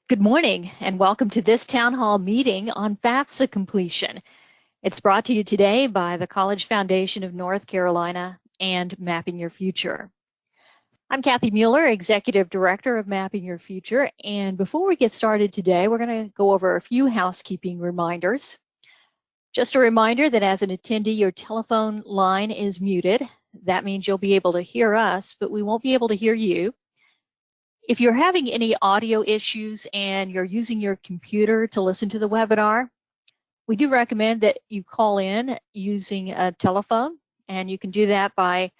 Good morning and welcome to this town hall meeting on FAFSA completion. It's brought to you today by the College Foundation of North Carolina and Mapping Your Future. I'm Kathy Mueller, Executive Director of Mapping Your Future, and before we get started today, we're going to go over a few housekeeping reminders. Just a reminder that as an attendee, your telephone line is muted. That means you'll be able to hear us, but we won't be able to hear you. If you're having any audio issues and you're using your computer to listen to the webinar, we do recommend that you call in using a telephone, and you can do that by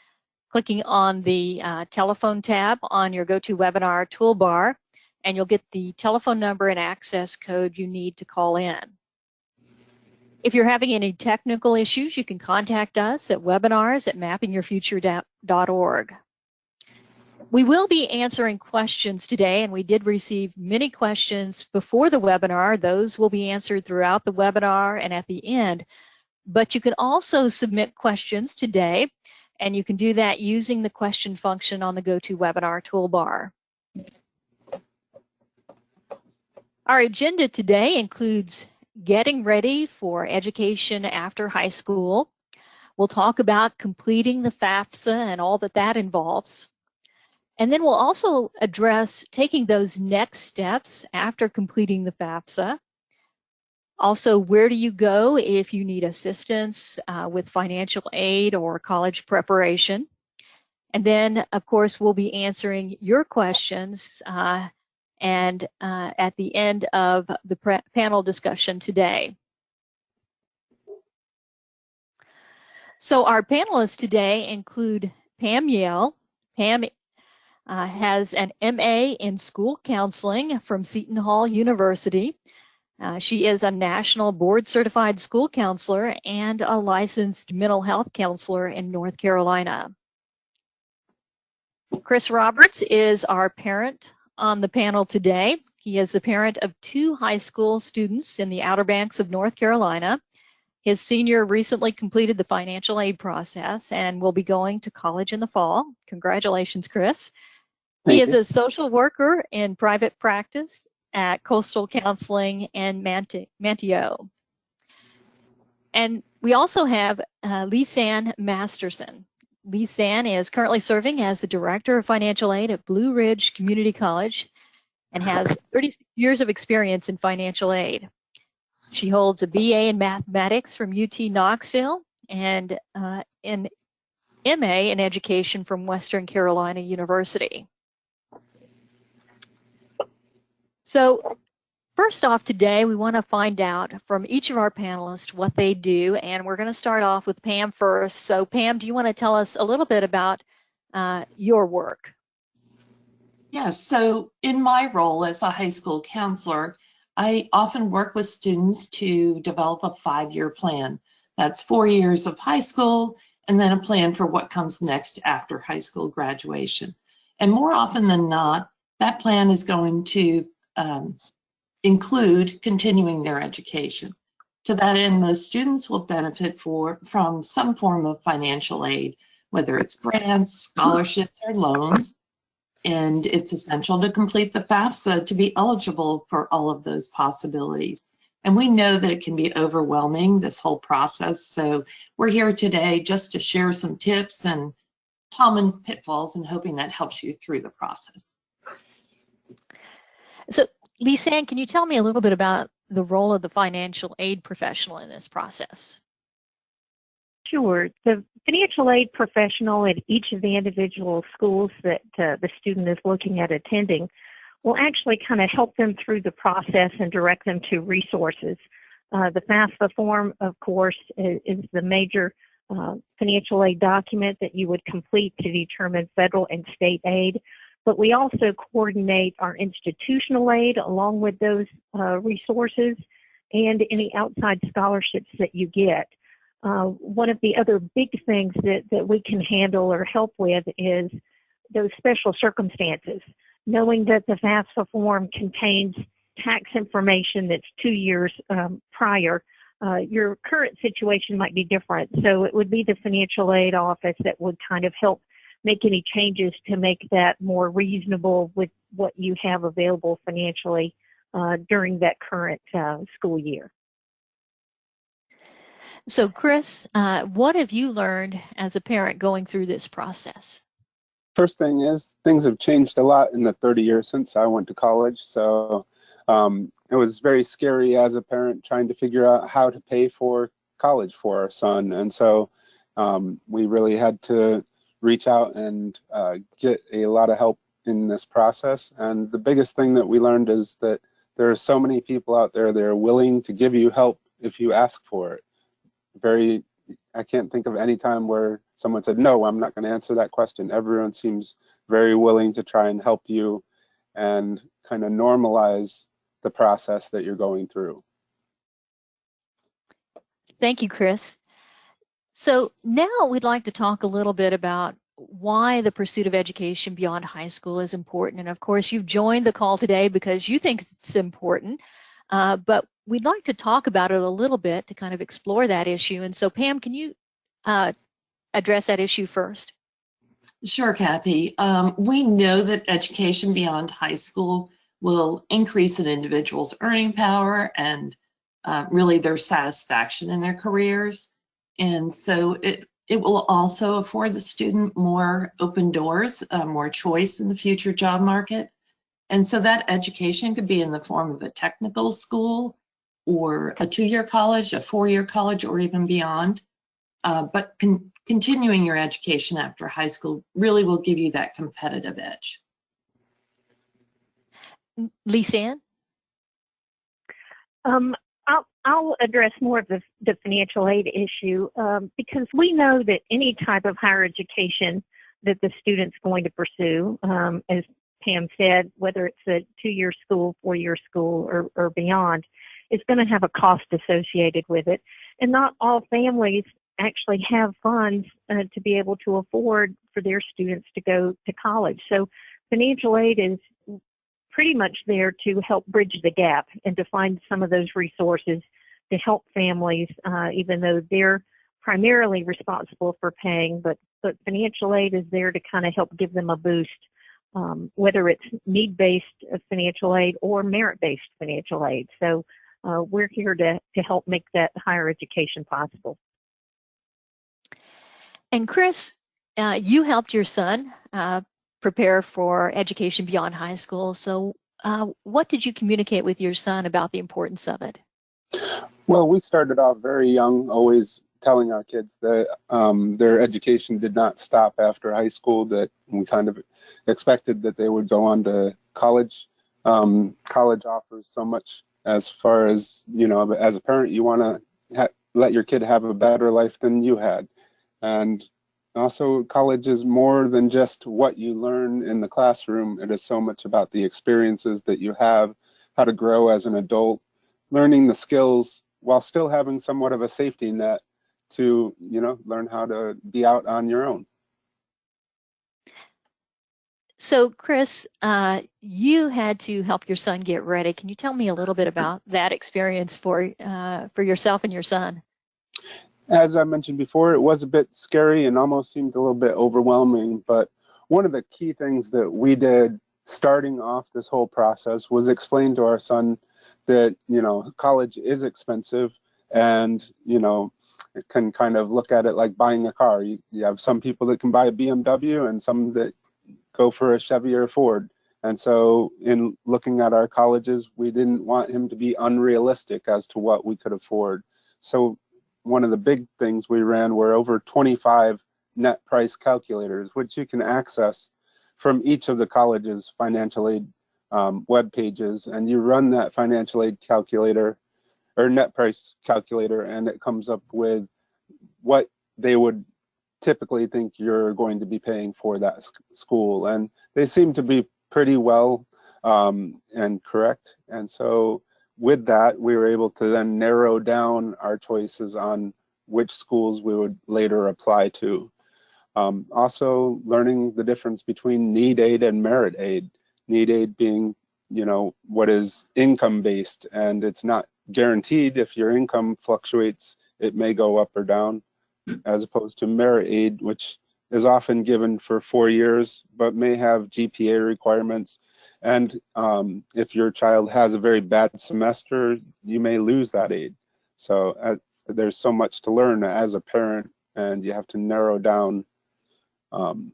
clicking on the telephone tab on your GoToWebinar toolbar, and you'll get the telephone number and access code you need to call in. If you're having any technical issues, you can contact us at webinars@mappingyourfuture.org. We will be answering questions today, and we did receive many questions before the webinar. Those will be answered throughout the webinar and at the end. But you can also submit questions today, and you can do that using the question function on the GoToWebinar toolbar. Our agenda today includes getting ready for education after high school. We'll talk about completing the FAFSA and all that involves. And then we'll also address taking those next steps after completing the FAFSA. Also, where do you go if you need assistance with financial aid or college preparation? And then, of course, we'll be answering your questions and at the end of the panel discussion today. So our panelists today include Pam Yale. Pam has an MA in school counseling from Seton Hall University. She is a national board certified school counselor and a licensed mental health counselor in North Carolina. Chris Roberts is our parent on the panel today. He is the parent of 2 high school students in the Outer Banks of North Carolina. His senior recently completed the financial aid process and will be going to college in the fall. Congratulations, Chris. He is a social worker in private practice at Coastal Counseling in Manteo. And we also have Lisanne Masterson. Lisanne is currently serving as the Director of Financial Aid at Blue Ridge Community College and has 30 years of experience in financial aid. She holds a BA in mathematics from UT Knoxville and an MA in education from Western Carolina University. So first off today, we want to find out from each of our panelists what they do, and we're going to start off with Pam first. So Pam, do you want to tell us a little bit about your work? Yes, so in my role as a high school counselor, I often work with students to develop a 5-year plan. That's 4 years of high school and then a plan for what comes next after high school graduation. And more often than not, that plan is going to include continuing their education. To that end, most students will benefit from some form of financial aid, whether it's grants, scholarships, or loans. And it's essential to complete the FAFSA to be eligible for all of those possibilities. And we know that it can be overwhelming, this whole process. So we're here today just to share some tips and common pitfalls and hoping that helps you through the process. So Lisanne, can you tell me a little bit about the role of the financial aid professional in this process? Sure. The financial aid professional at each of the individual schools that the student is looking at attending will actually kind of help them through the process and direct them to resources. The FAFSA form, of course, is the major financial aid document that you would complete to determine federal and state aid. But we also coordinate our institutional aid along with those resources and any outside scholarships that you get. One of the other big things that we can handle or help with is those special circumstances. Knowing that the FAFSA form contains tax information that's 2 years prior, your current situation might be different. So it would be the financial aid office that would kind of help make any changes to make that more reasonable with what you have available financially during that current school year. So Chris, what have you learned as a parent going through this process? First thing is, things have changed a lot in the 30 years since I went to college. So it was very scary as a parent trying to figure out how to pay for college for our son. And so we really had to reach out and get a lot of help in this process. And the biggest thing that we learned is that there are so many people out there that are willing to give you help if you ask for it. I can't think of any time where someone said, no, I'm not going to answer that question. Everyone seems very willing to try and help you and kind of normalize the process that you're going through. Thank you, Chris. So now we'd like to talk a little bit about why the pursuit of education beyond high school is important. And of course, you've joined the call today because you think it's important, but we'd like to talk about it a little bit to kind of explore that issue. And so Pam, can you address that issue first? Sure, Kathy. We know that education beyond high school will increase an individual's earning power and really their satisfaction in their careers. And so it will also afford the student more open doors, more choice in the future job market. And so that education could be in the form of a technical school or a 2-year college, a 4-year college, or even beyond. But continuing your education after high school really will give you that competitive edge. Lisanne? I'll address more of the financial aid issue because we know that any type of higher education that the student's going to pursue, as Pam said, whether it's a 2-year school, 4-year school, or beyond, is going to have a cost associated with it. And not all families actually have funds to be able to afford for their students to go to college. So financial aid is pretty much there to help bridge the gap and to find some of those resources to help families, even though they're primarily responsible for paying, but financial aid is there to kind of help give them a boost, whether it's need-based financial aid or merit-based financial aid. So we're here to help make that higher education possible. And Chris, you helped your son prepare for education beyond high school. So what did you communicate with your son about the importance of it? Well, we started off very young, always telling our kids that their education did not stop after high school, that we kind of expected that they would go on to college. College offers so much as far as, you know, as a parent, you want to let your kid have a better life than you had. And also, college is more than just what you learn in the classroom. It is so much about the experiences that you have, how to grow as an adult, learning the skills while still having somewhat of a safety net to, you know, learn how to be out on your own. So Chris, you had to help your son get ready. Can you tell me a little bit about that experience for yourself and your son? As I mentioned before, it was a bit scary and almost seemed a little bit overwhelming, but one of the key things that we did starting off this whole process was explain to our son that, you know, college is expensive and, you know, it can kind of look at it like buying a car. You have some people that can buy a BMW and some that go for a Chevy or a Ford. And so in looking at our colleges, we didn't want him to be unrealistic as to what we could afford. So one of the big things we ran were over 25 net price calculators, which you can access from each of the college's financial aid web pages. And you run that financial aid calculator or net price calculator, and it comes up with what they would typically think you're going to be paying for that school. And they seem to be pretty well and correct. And so with that, we were able to then narrow down our choices on which schools we would later apply to. Also learning the difference between need aid and merit aid. Need aid being, you know, what is income based, and it's not guaranteed. If your income fluctuates, it may go up or down, as opposed to merit aid, which is often given for 4 years, but may have GPA requirements And if your child has a very bad semester, you may lose that aid. So there's so much to learn as a parent, and you have to narrow down kind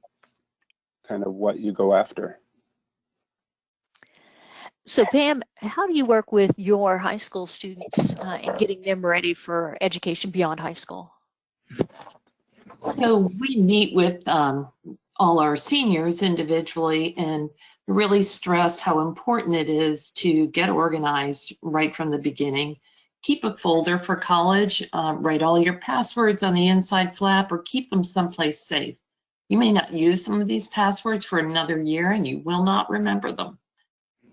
of what you go after. So Pam, how do you work with your high school students in getting them ready for education beyond high school? So we meet with all our seniors individually and really stress how important it is to get organized right from the beginning. Keep a folder for college, write all your passwords on the inside flap, or keep them someplace safe. You may not use some of these passwords for another year and you will not remember them.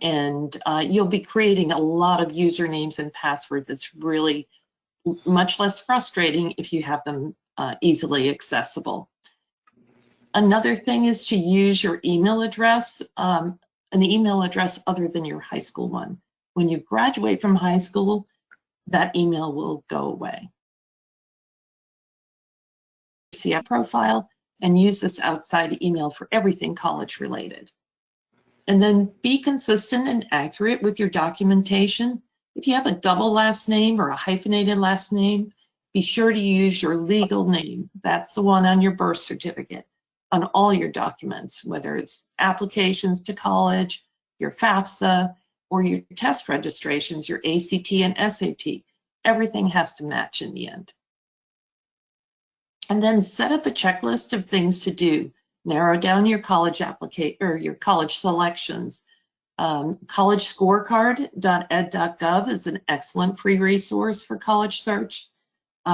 And you'll be creating a lot of usernames and passwords. It's really much less frustrating if you have them easily accessible. Another thing is to use your email address, an email address other than your high school one. When you graduate from high school, that email will go away. CF profile and use this outside email for everything college related. And then be consistent and accurate with your documentation. If you have a double last name or a hyphenated last name, be sure to use your legal name. That's the one on your birth certificate, on all your documents, whether it's applications to college, your FAFSA, or your test registrations, your ACT and SAT. Everything has to match in the end. And then set up a checklist of things to do. Narrow down your college your college selections. Collegescorecard.ed.gov is an excellent free resource for college search.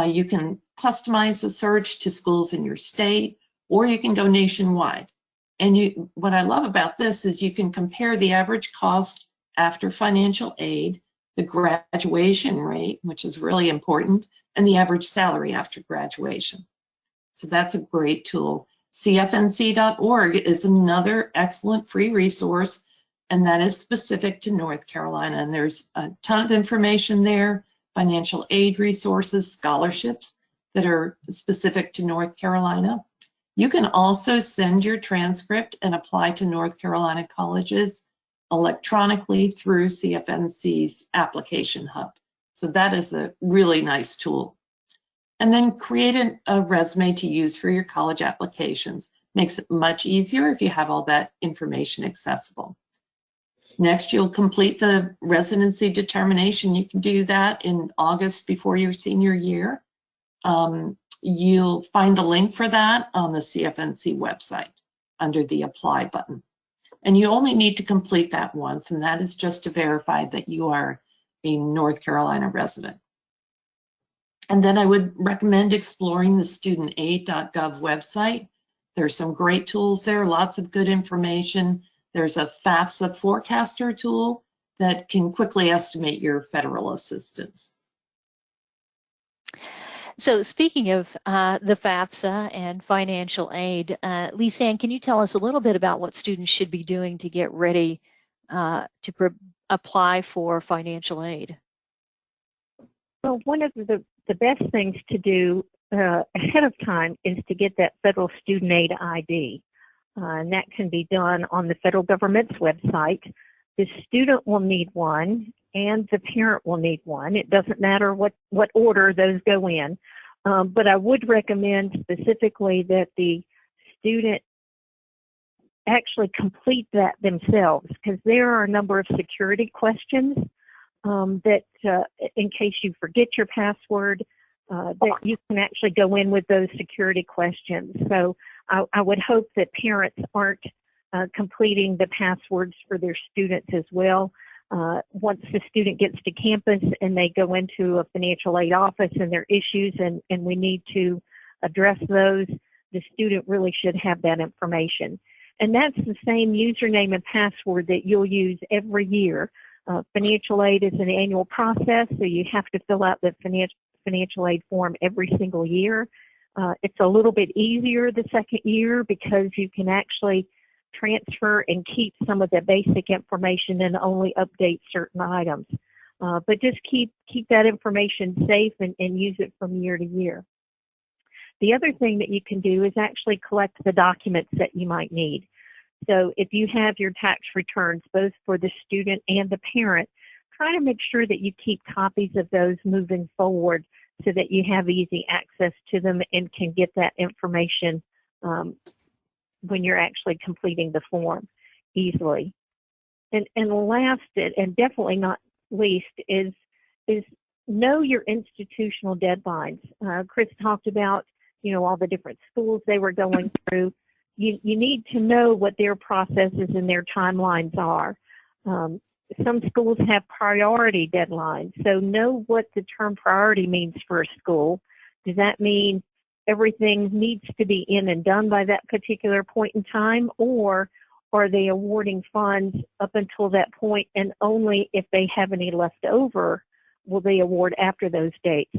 You can customize the search to schools in your state, or you can go nationwide. And what I love about this is you can compare the average cost after financial aid, the graduation rate, which is really important, and the average salary after graduation. So that's a great tool. CFNC.org is another excellent free resource, and that is specific to North Carolina. And there's a ton of information there, financial aid resources, scholarships that are specific to North Carolina. You can also send your transcript and apply to North Carolina colleges electronically through CFNC's application hub. So that is a really nice tool. And then create a resume to use for your college applications. Makes it much easier if you have all that information accessible. Next, you'll complete the residency determination. You can do that in August before your senior year. You'll find the link for that on the CFNC website under the Apply button. And you only need to complete that once, and that is just to verify that you are a North Carolina resident. And then I would recommend exploring the studentaid.gov website. There's some great tools there, lots of good information. There's a FAFSA forecaster tool that can quickly estimate your federal assistance. So speaking of the FAFSA and financial aid, Lisa-Ann, can you tell us a little bit about what students should be doing to get ready to apply for financial aid? Well, one of the best things to do ahead of time is to get that federal student aid ID. And that can be done on the federal government's website. The student will need one and the parent will need one. It doesn't matter what order those go in. But I would recommend specifically that the student actually complete that themselves, because there are a number of security questions that in case you forget your password, that you can actually go in with those security questions. So I would hope that parents aren't completing the passwords for their students as well. Once the student gets to campus and they go into a financial aid office and there are issues and we need to address those, the student really should have that information. And that's the same username and password that you'll use every year. Financial aid is an annual process, so you have to fill out the financial aid form every single year. It's a little bit easier the second year because you can actually transfer and keep some of the basic information and only update certain items. But just keep that information safe and use it from year to year. The other thing that you can do is actually collect the documents that you might need. So if you have your tax returns, both for the student and the parent, try to make sure that you keep copies of those moving forward so that you have easy access to them and can get that information when you're actually completing the form easily. And last, and definitely not least, is know your institutional deadlines. Chris talked about, all the different schools they were going through. You need to know what their processes and their timelines are. Some schools have priority deadlines, so know what the term priority means for a school. Does that mean everything needs to be in and done by that particular point in time, or are they awarding funds up until that point, and only if they have any left over will they award after those dates?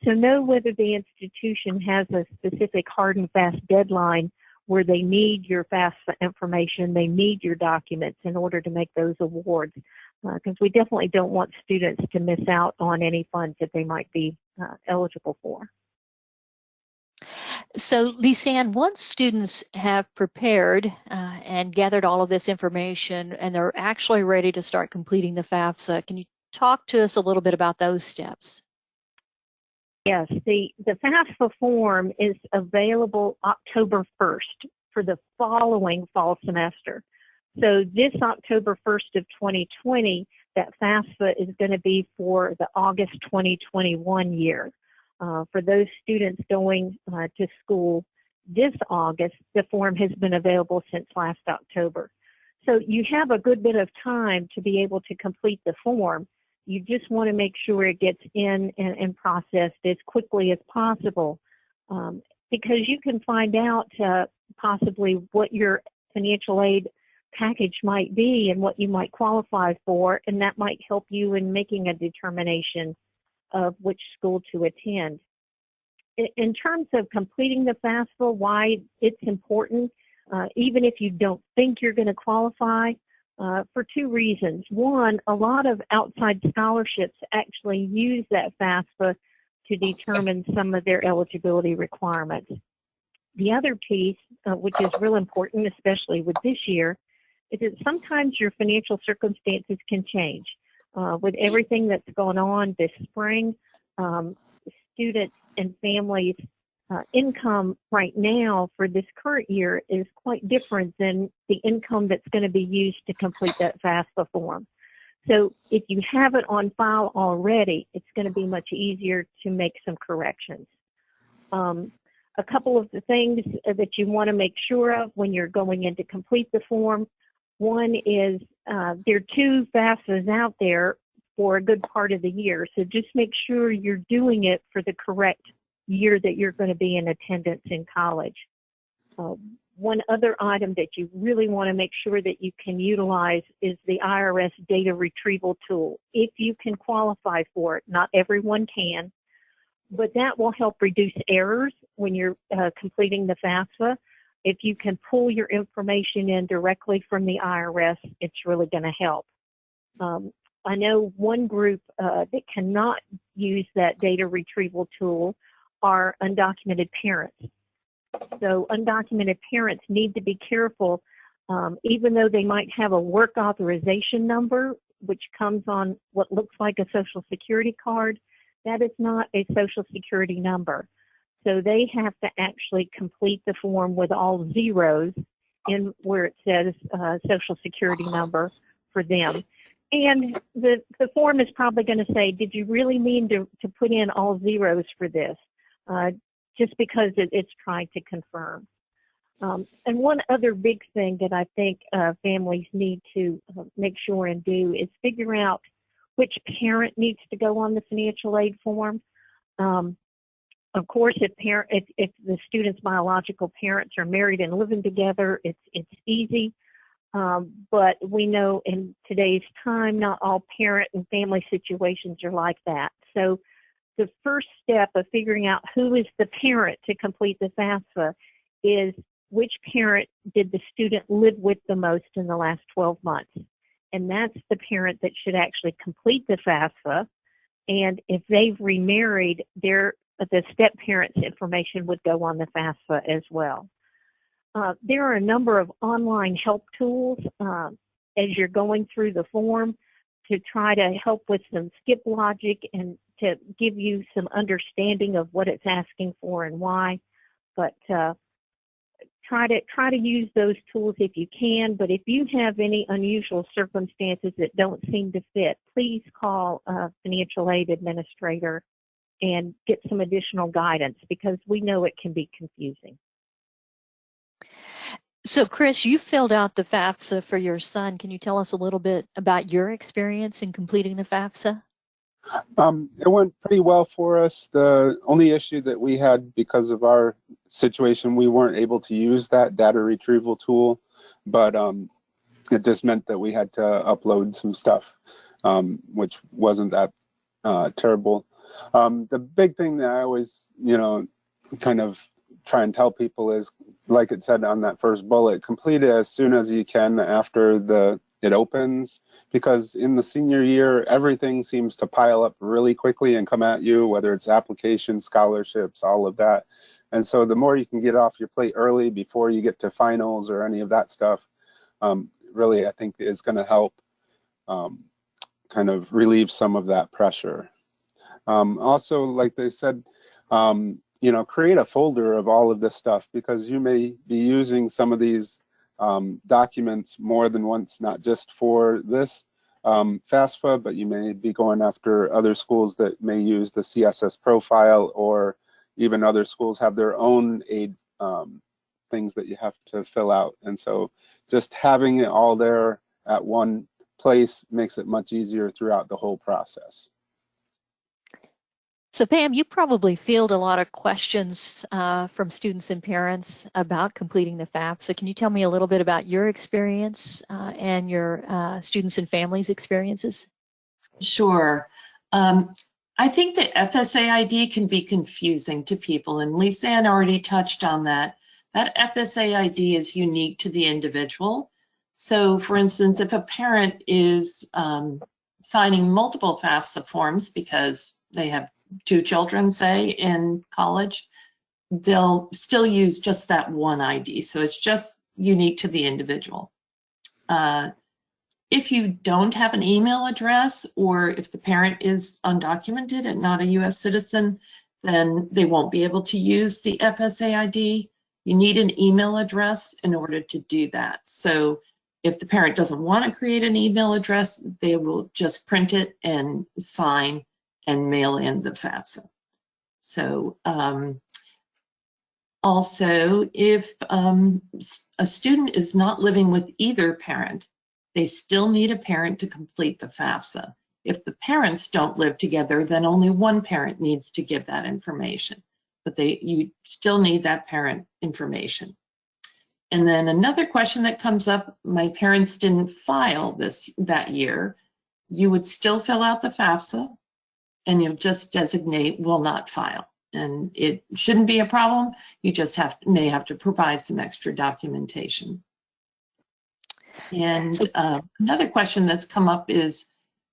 So know whether the institution has a specific hard and fast deadline where they need your FAFSA information, they need your documents in order to make those awards, because we definitely don't want students to miss out on any funds that they might be eligible for. So, Lisanne, once students have prepared and gathered all of this information and they're actually ready to start completing the FAFSA, can you talk to us a little bit about those steps? Yes, the FAFSA form is available October 1st for the following fall semester. So this October 1st of 2020, that FAFSA is going to be for the August 2021 year. For those students going to school this August, the form has been available since last October. So you have a good bit of time to be able to complete the form. You just want to make sure it gets in and processed as quickly as possible, because you can find out possibly what your financial aid package might be and what you might qualify for, and that might help you in making a determination of which school to attend. In terms of completing the FAFSA, why it's important, even if you don't think you're going to qualify, for two reasons. One, a lot of outside scholarships actually use that FAFSA to determine some of their eligibility requirements. The other piece, which is real important, especially with this year, is that sometimes your financial circumstances can change. With everything that's going on this spring, students and families' income right now for this current year is quite different than the income that's going to be used to complete that FAFSA form. So if you have it on file already, it's going to be much easier to make some corrections. A couple of the things that you want to make sure of when you're going in to complete the form. One is there are two FAFSAs out there for a good part of the year, so just make sure you're doing it for the correct year that you're going to be in attendance in college. One other item that you really want to make sure that you can utilize is the IRS data retrieval tool. If you can qualify for it, not everyone can, but that will help reduce errors when you're completing the FAFSA. If you can pull your information in directly from the IRS, it's really going to help. I know one group that cannot use that data retrieval tool are undocumented parents. So undocumented parents need to be careful, even though they might have a work authorization number, which comes on what looks like a Social Security card. That is not a Social Security number. So they have to actually complete the form with all zeros in where it says Social Security number for them. And the form is probably going to say, did you really mean to put in all zeros for this? Just because it's trying to confirm. And one other big thing that I think families need to make sure and do is figure out which parent needs to go on the financial aid form. Of course, if the student's biological parents are married and living together, it's easy. But we know in today's time, not all parent and family situations are like that. So the first step of figuring out who is the parent to complete the FAFSA is which parent did the student live with the most in the last 12 months. And that's the parent that should actually complete the FAFSA. And if they've remarried, the step parent's information would go on the FAFSA as well. there are a number of online help tools as you're going through the form to try to help with some skip logic and to give you some understanding of what it's asking for and why. But try to use those tools if you can. But if you have any unusual circumstances that don't seem to fit, please call a financial aid administrator and get some additional guidance, because we know it can be confusing. So Chris, you filled out the FAFSA for your son. Can you tell us a little bit about your experience in completing the FAFSA? It went pretty well for us. The only issue that we had, because of our situation, we weren't able to use that data retrieval tool, but it just meant that we had to upload some stuff, which wasn't that terrible. The big thing that I always, kind of try and tell people is, like it said on that first bullet, complete it as soon as you can after it opens, because in the senior year, everything seems to pile up really quickly and come at you, whether it's applications, scholarships, all of that. And so the more you can get off your plate early before you get to finals or any of that stuff, really, I think is going to help kind of relieve some of that pressure. Also, like they said, create a folder of all of this stuff, because you may be using some of these documents more than once, not just for this FAFSA, but you may be going after other schools that may use the CSS profile, or even other schools have their own aid things that you have to fill out. And so just having it all there at one place makes it much easier throughout the whole process. So Pam, you probably field a lot of questions from students and parents about completing the FAFSA. Can you tell me a little bit about your experience and your students and families' experiences? Sure. I think the FSA ID can be confusing to people, and Lisanne already touched on that. That FSA ID is unique to the individual. So for instance, if a parent is signing multiple FAFSA forms because they have 2 children, say, in college, they'll still use just that one ID. So it's just unique to the individual. If you don't have an email address, or if the parent is undocumented and not a US citizen, then they won't be able to use the FSA ID. You need an email address in order to do that. So if the parent doesn't want to create an email address, they will just print it and sign and mail in the FAFSA. So also, if a student is not living with either parent, they still need a parent to complete the FAFSA. If the parents don't live together, then only one parent needs to give that information, but you still need that parent information. And then another question that comes up, my parents didn't file that year, you would still fill out the FAFSA, and you'll just designate will not file. And it shouldn't be a problem. You just may have to provide some extra documentation. And another question that's come up is,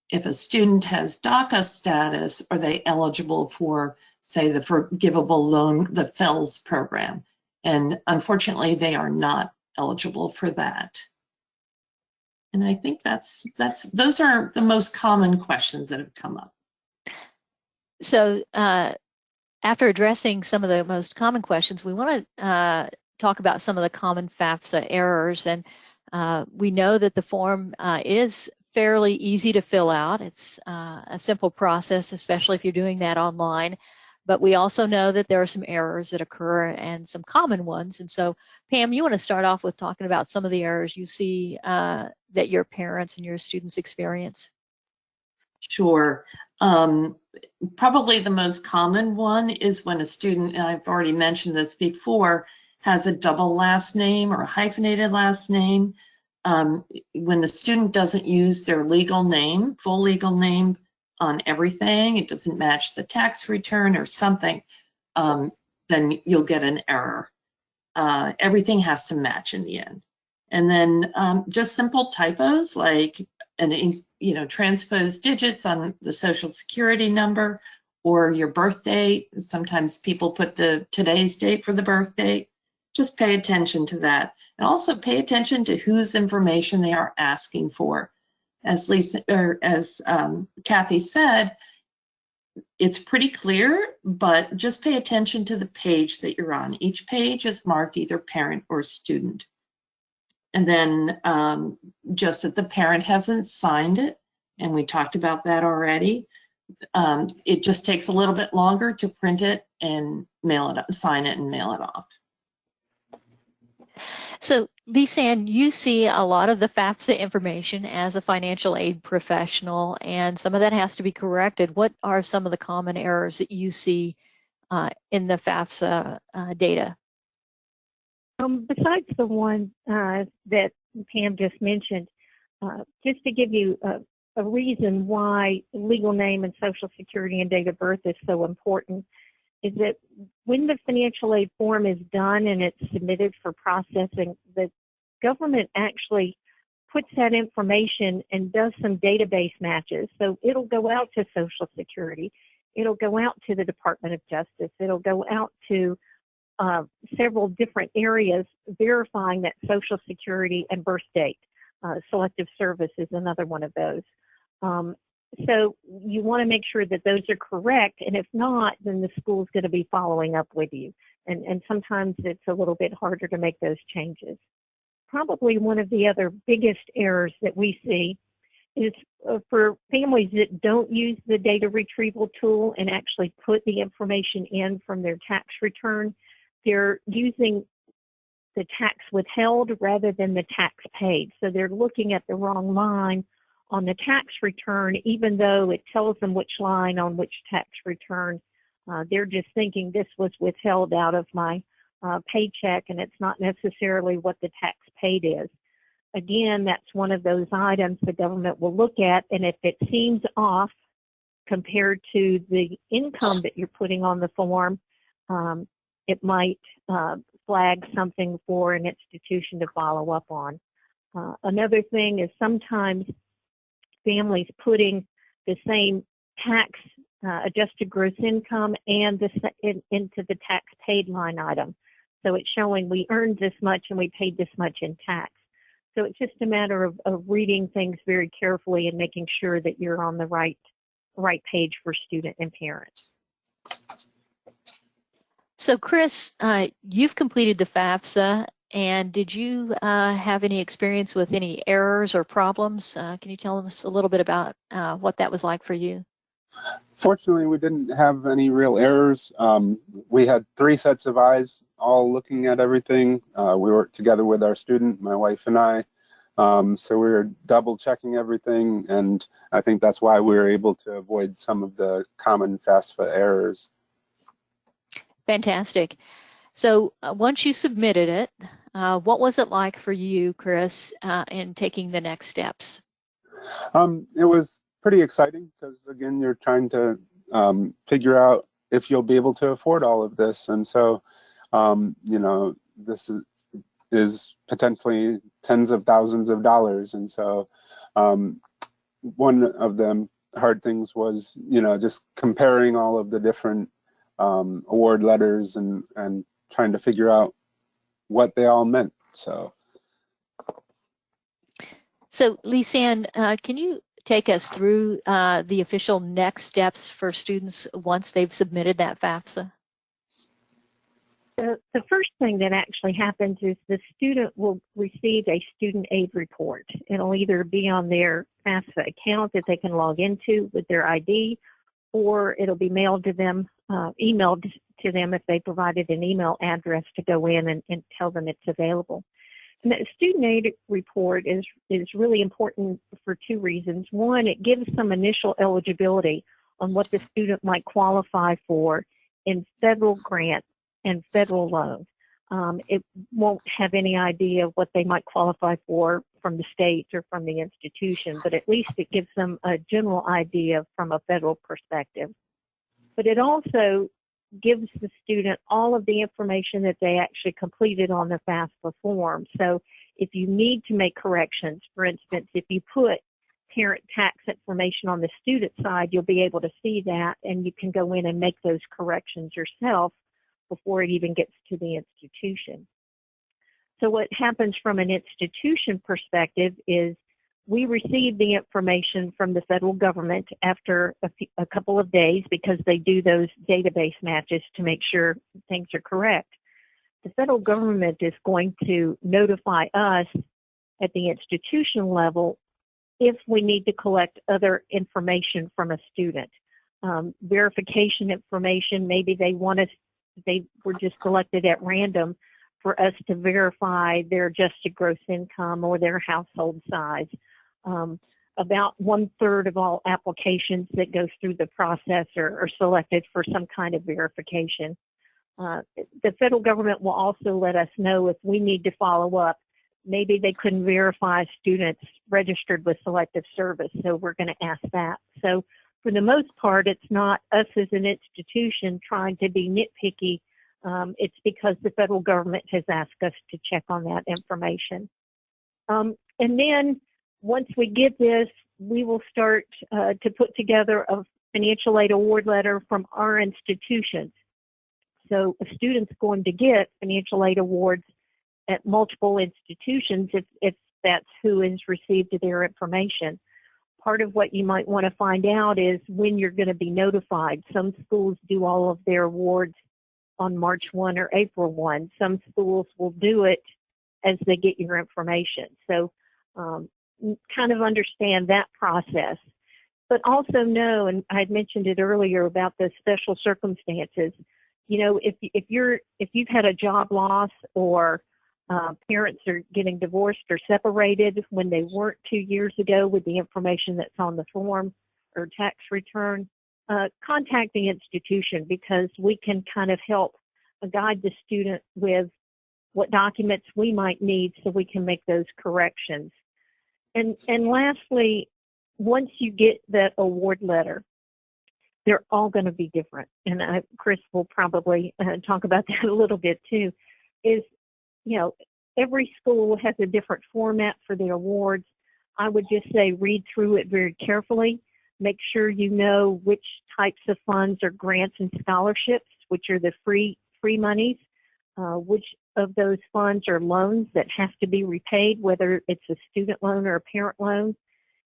if a student has DACA status, are they eligible for, say, the forgivable loan, the FELS program? And unfortunately, they are not eligible for that. And I think those are the most common questions that have come up. So after addressing some of the most common questions, we want to talk about some of the common FAFSA errors. And we know that the form is fairly easy to fill out. It's a simple process, especially if you're doing that online. But we also know that there are some errors that occur, and some common ones. And so, Pam, you want to start off with talking about some of the errors you see that your parents and your students experience? Sure. Probably the most common one is when a student, and I've already mentioned this before, has a double last name or a hyphenated last name. When the student doesn't use their legal name, full legal name on everything, it doesn't match the tax return or something, then you'll get an error. Everything has to match in the end. And then just simple typos like transposed digits on the Social Security number or your birth date. Sometimes people put today's date for the birth date. just pay attention to that. And also pay attention to whose information they are asking for. As Kathy said, it's pretty clear, but just pay attention to the page that you're on. Each page is marked either parent or student. And then just that the parent hasn't signed it, and we talked about that already. It just takes a little bit longer to print it and mail it, sign it and mail it off. So, Lisanne, you see a lot of the FAFSA information as a financial aid professional, and some of that has to be corrected. What are some of the common errors that you see in the FAFSA data? Besides the one that Pam just mentioned, just to give you a reason why legal name and social security and date of birth is so important, is that when the financial aid form is done and it's submitted for processing, the government actually puts that information and does some database matches. So it'll go out to Social Security, it'll go out to the Department of Justice, it'll go out to several different areas verifying that Social Security and birth date. Selective service is another one of those. So you want to make sure that those are correct, and if not, then the school's going to be following up with you. And sometimes it's a little bit harder to make those changes. Probably one of the other biggest errors that we see is for families that don't use the data retrieval tool and actually put the information in from their tax return, they're using the tax withheld rather than the tax paid. So they're looking at the wrong line on the tax return, even though it tells them which line on which tax return. They're just thinking this was withheld out of my paycheck, and it's not necessarily what the tax paid is. Again, that's one of those items the government will look at, and if it seems off compared to the income that you're putting on the form, it might flag something for an institution to follow up on. Another thing is sometimes families putting the same tax adjusted gross income and into the tax paid line item. So it's showing we earned this much and we paid this much in tax. So it's just a matter of reading things very carefully and making sure that you're on the right page for student and parents. So Chris, you've completed the FAFSA, and did you have any experience with any errors or problems? Can you tell us a little bit about what that was like for you? Fortunately, we didn't have any real errors. We had 3 sets of eyes all looking at everything. We worked together with our student, my wife and I. So we were double checking everything, and I think that's why we were able to avoid some of the common FAFSA errors. Fantastic. So once you submitted it, what was it like for you, Chris, in taking the next steps? It was pretty exciting because, again, you're trying to figure out if you'll be able to afford all of this. And so, you know, this is potentially tens of thousands of dollars. And so one of the hard things was, you know, just comparing all of the different award letters and trying to figure out what they all meant. So Lisanne, can you take us through the official next steps for students once they've submitted that FAFSA? The first thing that actually happens is the student will receive a student aid report. It'll either be on their FAFSA account that they can log into with their ID, or it'll be mailed to them, emailed to them if they provided an email address to go in and tell them it's available. And that student aid report is really important for 2 reasons. One, it gives some initial eligibility on what the student might qualify for in federal grants and federal loans. It won't have any idea of what they might qualify for from the state or from the institution, but at least it gives them a general idea from a federal perspective. But it also gives the student all of the information that they actually completed on the FAFSA form. So if you need to make corrections, for instance, if you put parent tax information on the student side, you'll be able to see that, and you can go in and make those corrections yourself before it even gets to the institution. So what happens from an institution perspective is we receive the information from the federal government after a couple of days because they do those database matches to make sure things are correct. The federal government is going to notify us at the institution level if we need to collect other information from a student. Verification information, maybe they were just selected at random for us to verify their adjusted gross income or their household size. About 1/3 of all applications that go through the process are selected for some kind of verification. The federal government will also let us know if we need to follow up. Maybe they couldn't verify students registered with Selective Service, so we're going to ask that. So for the most part, it's not us as an institution trying to be nitpicky. It's because the federal government has asked us to check on that information. And then once we get this, we will start to put together a financial aid award letter from our institutions. So a student's going to get financial aid awards at multiple institutions if that's who has received their information. Part of what you might want to find out is when you're going to be notified. Some schools do all of their awards on March 1 or April 1. Some schools will do it as they get your information. So kind of understand that process. But also know, and I had mentioned it earlier about the special circumstances. You know, if you've had a job loss or parents are getting divorced or separated when they weren't 2 years ago with the information that's on the form or tax return, contact the institution because we can kind of help guide the student with what documents we might need so we can make those corrections. And lastly, once you get that award letter, they're all going to be different. And Chris will probably talk about that a little bit too, is, you know, every school has a different format for their awards. I would just say read through it very carefully. Make sure you know which types of funds are grants and scholarships, which are the free monies, which of those funds are loans that have to be repaid, whether it's a student loan or a parent loan,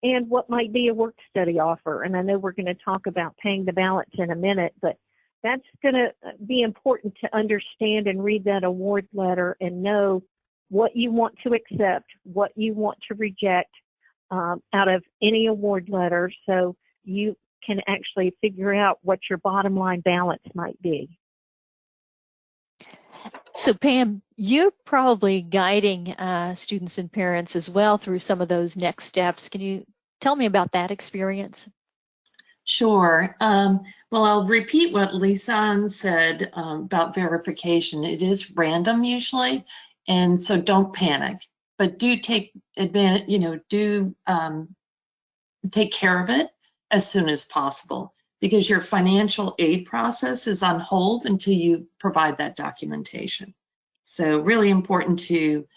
and what might be a work study offer. And I know we're going to talk about paying the balance in a minute, but that's going to be important to understand and read that award letter and know what you want to accept, what you want to reject out of any award letter so you can actually figure out what your bottom line balance might be. So Pam, you're probably guiding students and parents as well through some of those next steps. Can you tell me about that experience? Sure. Well, I'll repeat what Lisanne said about verification. It is random usually, and so don't panic, but do take advantage, take care of it as soon as possible, because your financial aid process is on hold until you provide that documentation. So really important to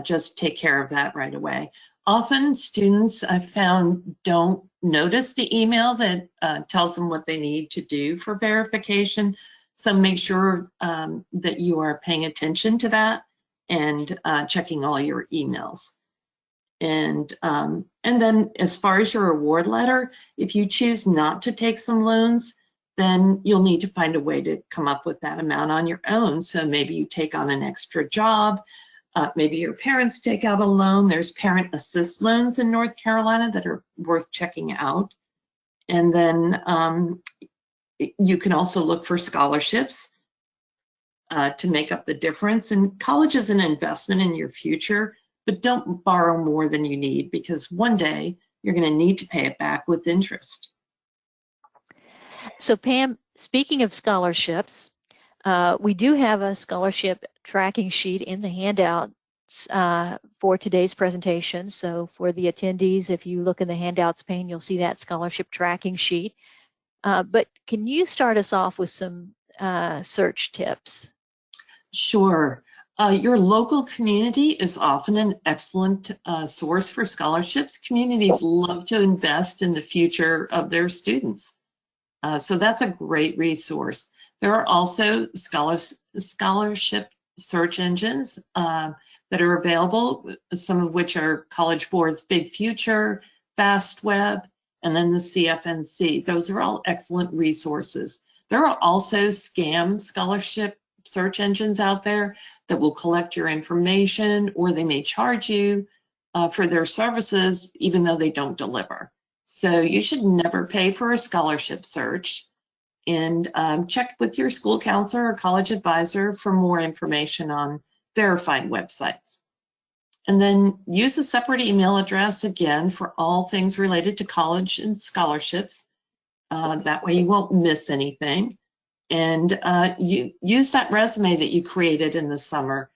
just take care of that right away. Often students, I've found, don't notice the email that tells them what they need to do for verification. So make sure that you are paying attention to that and checking all your emails. And then as far as your award letter, if you choose not to take some loans, then you'll need to find a way to come up with that amount on your own. So maybe you take on an extra job, maybe your parents take out a loan. There's parent assist loans in North Carolina that are worth checking out. And then you can also look for scholarships to make up the difference. And college is an investment in your future, but don't borrow more than you need, because one day you're going to need to pay it back with interest. So Pam, speaking of scholarships, we do have a scholarship tracking sheet in the handouts for today's presentation. So for the attendees, if you look in the handouts pane, you'll see that scholarship tracking sheet. But can you start us off with some search tips? Sure. Your local community is often an excellent source for scholarships. Communities love to invest in the future of their students. So that's a great resource. There are also scholarship search engines that are available, some of which are College Board's Big Future, FastWeb, and then the CFNC. Those are all excellent resources. There are also scam scholarship search engines out there that will collect your information, or they may charge you for their services even though they don't deliver. So you should never pay for a scholarship search, and check with your school counselor or college advisor for more information on verified websites. And then use a separate email address again for all things related to college and scholarships. That way you won't miss anything. And you use that resume that you created in the summer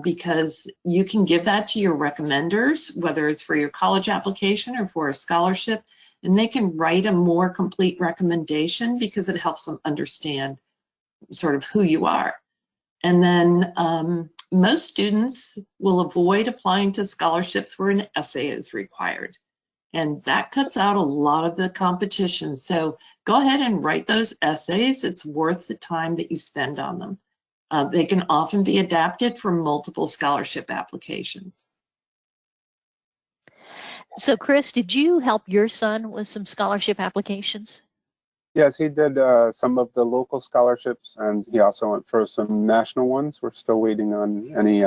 because you can give that to your recommenders, whether it's for your college application or for a scholarship, and they can write a more complete recommendation because it helps them understand sort of who you are. And then most students will avoid applying to scholarships where an essay is required. And that cuts out a lot of the competition. So go ahead and write those essays. It's worth the time that you spend on them. They can often be adapted for multiple scholarship applications. So Chris, did you help your son with some scholarship applications? Yes, he did some of the local scholarships, and he also went for some national ones. We're still waiting on any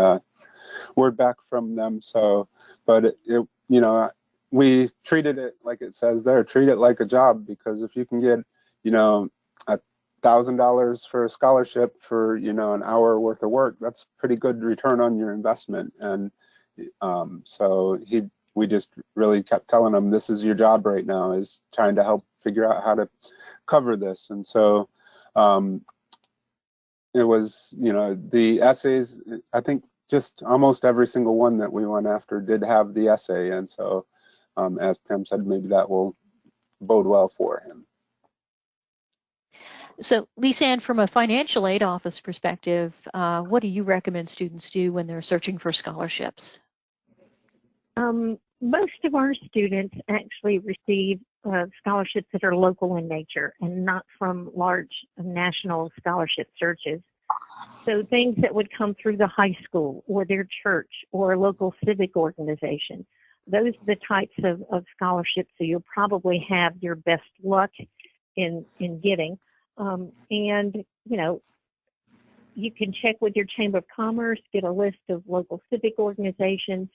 word back from them. So, but you know, we treated it like it says there, treat it like a job, because if you can get, you know, $1,000 for a scholarship for, you know, an hour worth of work, that's pretty good return on your investment. And so we just really kept telling him, this is your job right now, is trying to help figure out how to cover this. And so it was, you know, the essays, I think just almost every single one that we went after did have the essay. And so as Pam said, maybe that will bode well for him. So Lisanne, from a financial aid office perspective, what do you recommend students do when they're searching for scholarships? Most of our students actually receive scholarships that are local in nature and not from large national scholarship searches. So things that would come through the high school or their church or a local civic organization. Those are the types of scholarships that you'll probably have your best luck in getting. And, you know, you can check with your Chamber of Commerce, get a list of local civic organizations,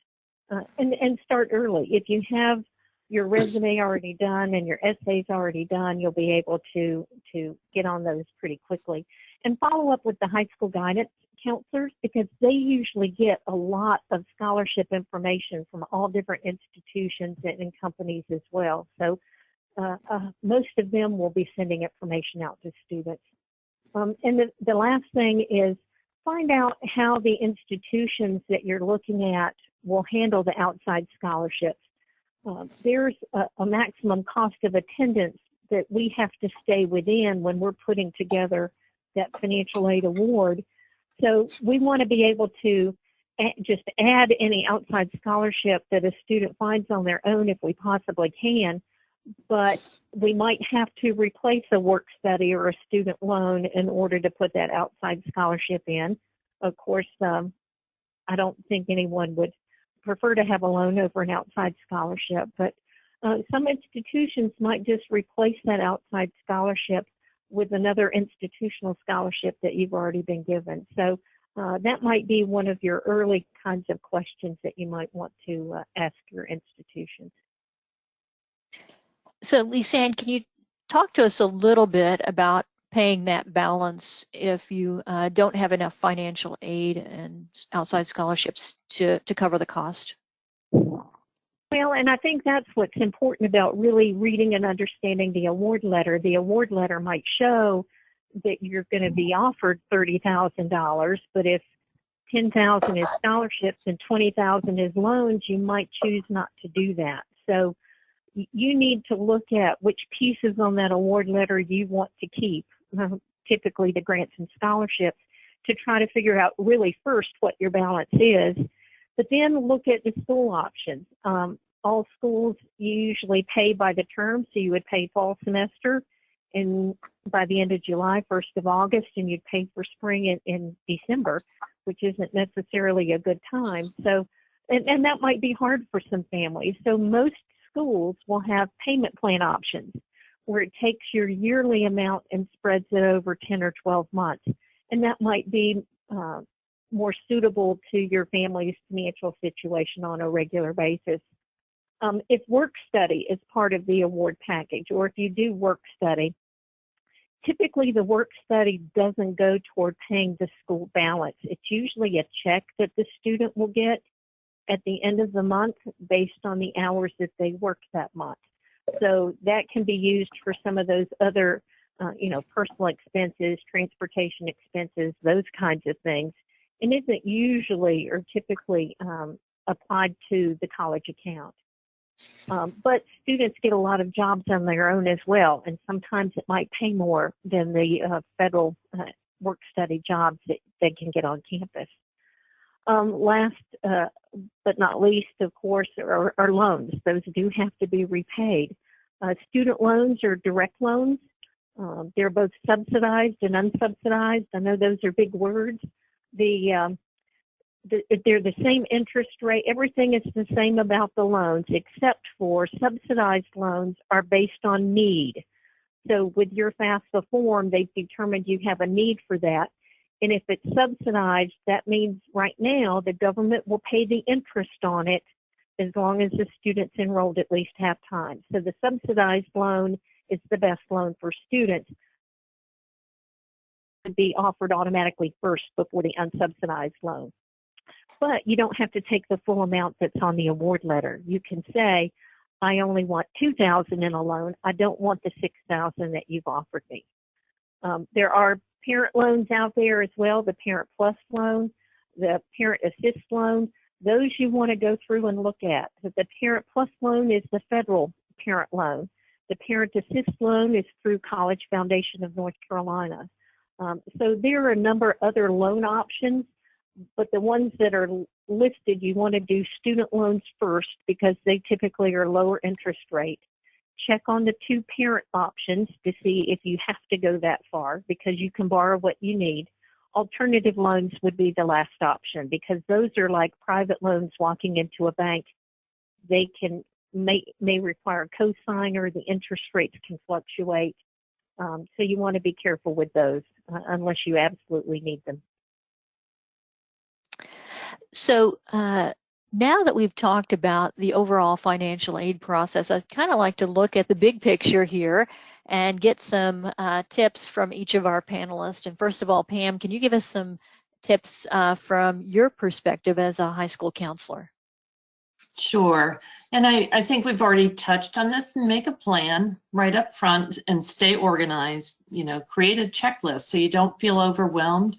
and start early. If you have your resume already done and your essays already done, you'll be able to get on those pretty quickly. And follow up with the high school guidance counselors, because they usually get a lot of scholarship information from all different institutions and companies as well. So most of them will be sending information out to students. And the last thing is find out how the institutions that you're looking at will handle the outside scholarships. There's a maximum cost of attendance that we have to stay within when we're putting together that financial aid award. So we want to be able to just add any outside scholarship that a student finds on their own if we possibly can, but we might have to replace a work study or a student loan in order to put that outside scholarship in. Of course, I don't think anyone would prefer to have a loan over an outside scholarship, but some institutions might just replace that outside scholarship with another institutional scholarship that you've already been given. So that might be one of your early kinds of questions that you might want to ask your institutions. So Lisanne, can you talk to us a little bit about paying that balance if you don't have enough financial aid and outside scholarships to cover the cost? Well, and I think that's what's important about really reading and understanding the award letter. The award letter might show that you're going to be offered $30,000, but if $10,000 is scholarships and $20,000 is loans, you might choose not to do that. So you need to look at which pieces on that award letter you want to keep, typically the grants and scholarships, to try to figure out really first what your balance is, but then look at the school options. All schools usually pay by the term, so you would pay fall semester and by the end of July, 1st of August, and you'd pay for spring in December. which isn't necessarily a good time. So, and that might be hard for some families. So most schools will have payment plan options where it takes your yearly amount and spreads it over 10 or 12 months. And that might be more suitable to your family's financial situation on a regular basis. If work study is part of the award package, or if you do work study, typically the work study doesn't go toward paying the school balance. It's usually a check that the student will get at the end of the month based on the hours that they worked that month. So that can be used for some of those other, personal expenses, transportation expenses, those kinds of things, and isn't usually or typically applied to the college account. But students get a lot of jobs on their own as well, and sometimes it might pay more than the federal work study jobs that they can get on campus. Last but not least, of course, are loans. Those do have to be repaid. Student loans are direct loans. They're both subsidized and unsubsidized. I know those are big words. They're the same interest rate. Everything is the same about the loans, except for subsidized loans are based on need. So with your FAFSA form, they've determined you have a need for that. And if it's subsidized, that means right now the government will pay the interest on it as long as the student's enrolled at least half time. So the subsidized loan is the best loan for students. It would be offered automatically first before the unsubsidized loan. But you don't have to take the full amount that's on the award letter. You can say, I only want $2,000 in a loan. I don't want the $6,000 that you've offered me. There are parent loans out there as well, the Parent Plus loan, the Parent Assist loan. Those you want to go through and look at. The Parent Plus loan is the federal parent loan. The Parent Assist loan is through College Foundation of North Carolina. So there are a number of other loan options, but the ones that are listed, you want to do student loans first because they typically are lower interest rate. Check on the two parent options to see if you have to go that far because you can borrow what you need. Alternative loans would be the last option because those are like private loans walking into a bank. They may require a cosigner. The interest rates can fluctuate. So you want to be careful with those unless you absolutely need them. So now that we've talked about the overall financial aid process, I'd kind of like to look at the big picture here and get some tips from each of our panelists. And first of all, Pam, can you give us some tips from your perspective as a high school counselor? Sure. And I think we've already touched on this. Make a plan right up front and stay organized. Create a checklist so you don't feel overwhelmed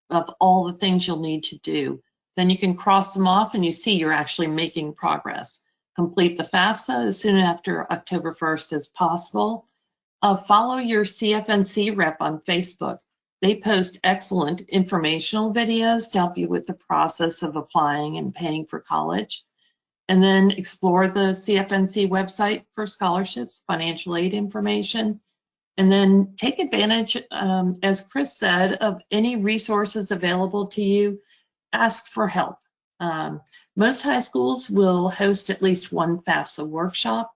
of all the things you'll need to do. Then you can cross them off and you see you're actually making progress. Complete the FAFSA as soon after October 1st as possible. Follow your CFNC rep on Facebook. They post excellent informational videos to help you with the process of applying and paying for college. And then explore the CFNC website for scholarships, financial aid information. And then take advantage, as Chris said, of any resources available to you. Ask for help. Most high schools will host at least one FAFSA workshop,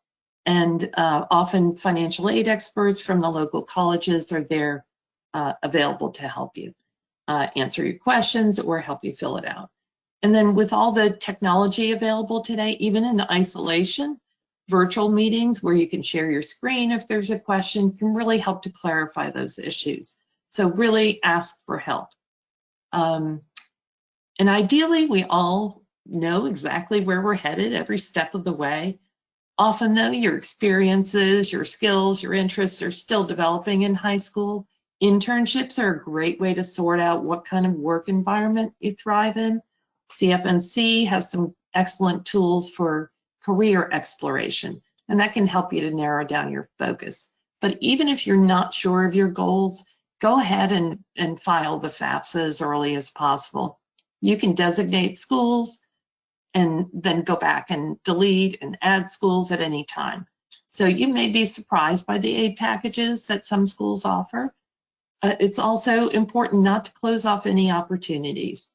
and often financial aid experts from the local colleges are there available to help you answer your questions or help you fill it out. And then with all the technology available today, even in isolation, virtual meetings where you can share your screen if there's a question can really help to clarify those issues. So really ask for help. And ideally, we all know exactly where we're headed every step of the way. Often though, your experiences, your skills, your interests are still developing in high school. Internships are a great way to sort out what kind of work environment you thrive in. CFNC has some excellent tools for career exploration, and that can help you to narrow down your focus. But even if you're not sure of your goals, go ahead and file the FAFSA as early as possible. You can designate schools and then go back and delete and add schools at any time. So you may be surprised by the aid packages that some schools offer. It's also important not to close off any opportunities.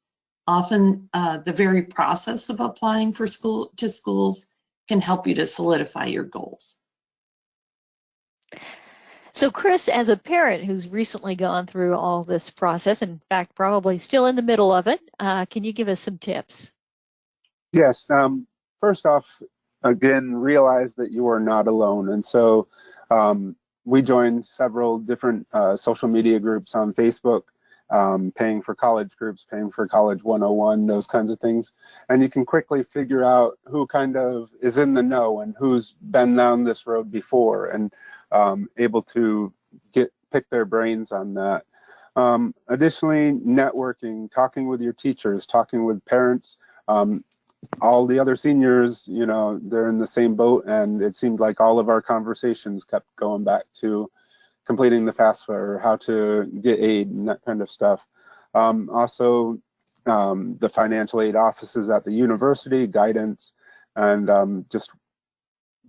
Often, the very process of applying for schools can help you to solidify your goals. So Chris, as a parent who's recently gone through all this process, in fact, probably still in the middle of it, can you give us some tips? Yes. First off, again, realize that you are not alone. And so we joined several different social media groups on Facebook, paying for college groups, paying for college 101, those kinds of things. And you can quickly figure out who kind of is in the know and who's been down this road before, and able to pick their brains on that. Additionally, networking, talking with your teachers, talking with parents, all the other seniors, you know, they're in the same boat, and it seemed like all of our conversations kept going back to completing the FAFSA or how to get aid and that kind of stuff. Also, the financial aid offices at the university, guidance, and just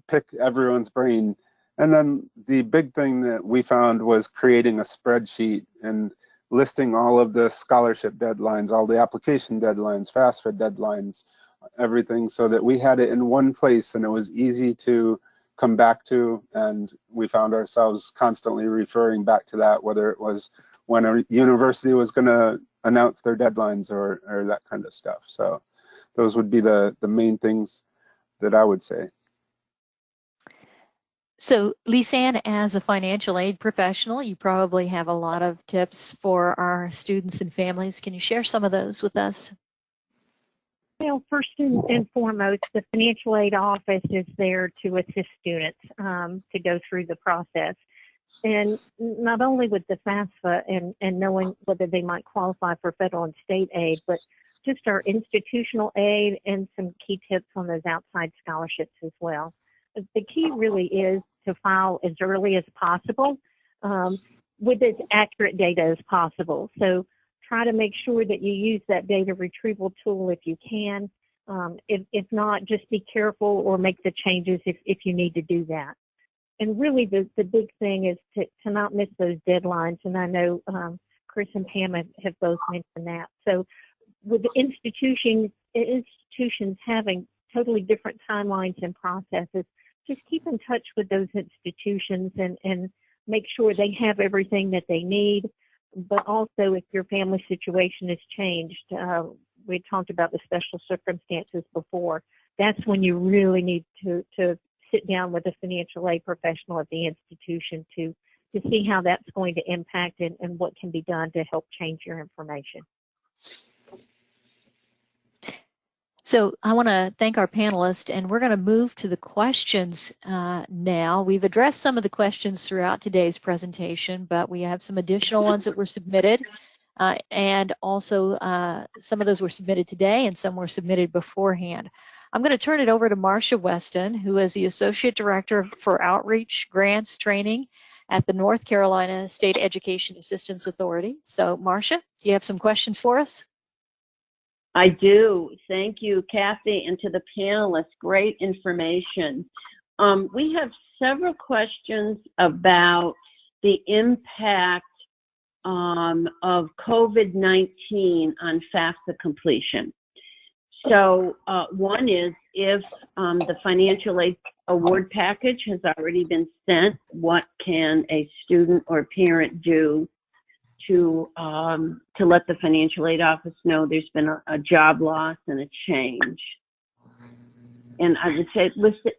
pick everyone's brain. And then the big thing that we found was creating a spreadsheet and listing all of the scholarship deadlines, all the application deadlines, FAFSA deadlines, everything, so that we had it in one place and it was easy to come back to. And we found ourselves constantly referring back to that, whether it was when a university was going to announce their deadlines or that kind of stuff. So those would be the main things that I would say. So Lisanne, as a financial aid professional, you probably have a lot of tips for our students and families. Can you share some of those with us? Well, first and foremost, the financial aid office is there to assist students to go through the process. And not only with the FAFSA and knowing whether they might qualify for federal and state aid, but just our institutional aid and some key tips on those outside scholarships as well. The key really is to file as early as possible with as accurate data as possible. So try to make sure that you use that data retrieval tool if you can. If not, just be careful or make the changes if you need to do that. And really the big thing is to not miss those deadlines. And I know Chris and Pam have both mentioned that. So with the institutions having totally different timelines and processes, just keep in touch with those institutions and make sure they have everything that they need. But also, if your family situation has changed, we talked about the special circumstances before, that's when you really need to sit down with a financial aid professional at the institution to see how that's going to impact and what can be done to help change your information. So I want to thank our panelists, and we're going to move to the questions now. We've addressed some of the questions throughout today's presentation, but we have some additional ones that were submitted, and also some of those were submitted today and some were submitted beforehand. I'm going to turn it over to Marcia Weston, who is the Associate Director for Outreach, Grants, Training at the North Carolina State Education Assistance Authority. So Marcia, do you have some questions for us? I do. Thank you, Kathy, and to the panelists. Great information. We have several questions about the impact of COVID-19 on FAFSA completion. So one is, if the financial aid award package has already been sent, what can a student or parent do to let the financial aid office know there's been a job loss and a change? And I would say,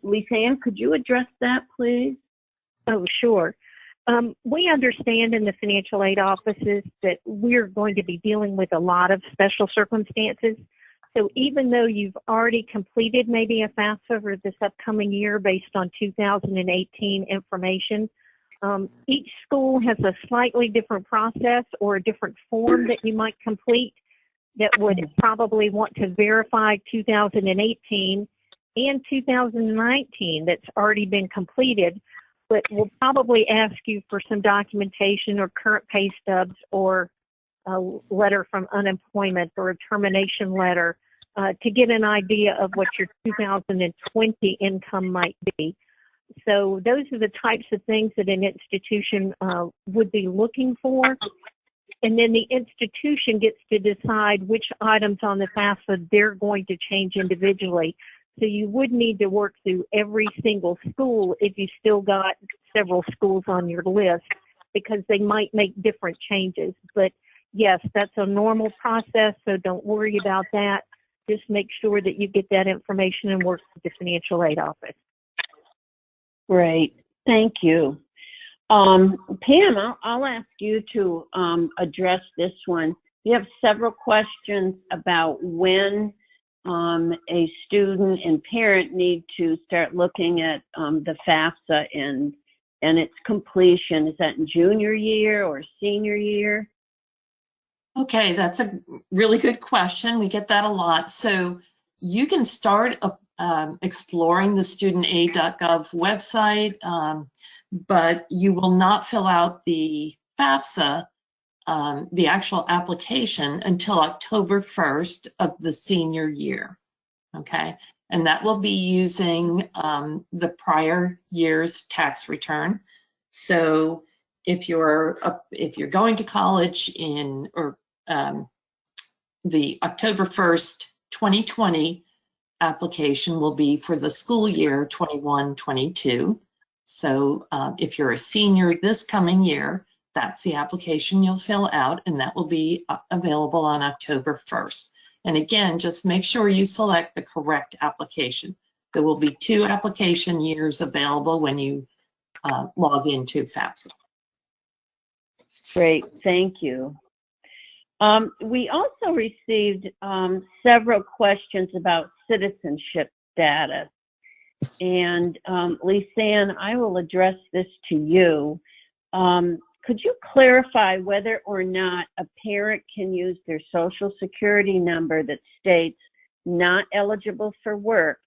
Lisanne, could you address that, please? Oh, sure. We understand in the financial aid offices that we're going to be dealing with a lot of special circumstances. So even though you've already completed maybe a FAFSA over this upcoming year based on 2018 information, each school has a slightly different process or a different form that you might complete that would probably want to verify 2018 and 2019 that's already been completed, but will probably ask you for some documentation or current pay stubs or a letter from unemployment or a termination letter to get an idea of what your 2020 income might be. So those are the types of things that an institution would be looking for. and then the institution gets to decide which items on the FAFSA they're going to change individually. So you would need to work through every single school if you still got several schools on your list, because they might make different changes. But yes, that's a normal process, so don't worry about that. Just make sure that you get that information and work with the financial aid office. Great, thank you. Pam, I'll ask you to address this one. We have several questions about when a student and parent need to start looking at the FAFSA and its completion. Is that in junior year or senior year? Okay, that's a really good question. We get that a lot. So you can start exploring the studentaid.gov website, but you will not fill out the FAFSA, the actual application, until October 1st of the senior year, okay? And that will be using the prior year's tax return. So if you're going to college in the October 1st, 2020 application will be for the school year 21-22. So if you're a senior this coming year, that's the application you'll fill out, and that will be available on October 1st. And again, just make sure you select the correct application. There will be 2 application years available when you log into FAFSA. Great, thank you. We also received several questions about citizenship status. And Lisanne, I will address this to you. Could you clarify whether or not a parent can use their Social Security number that states not eligible for work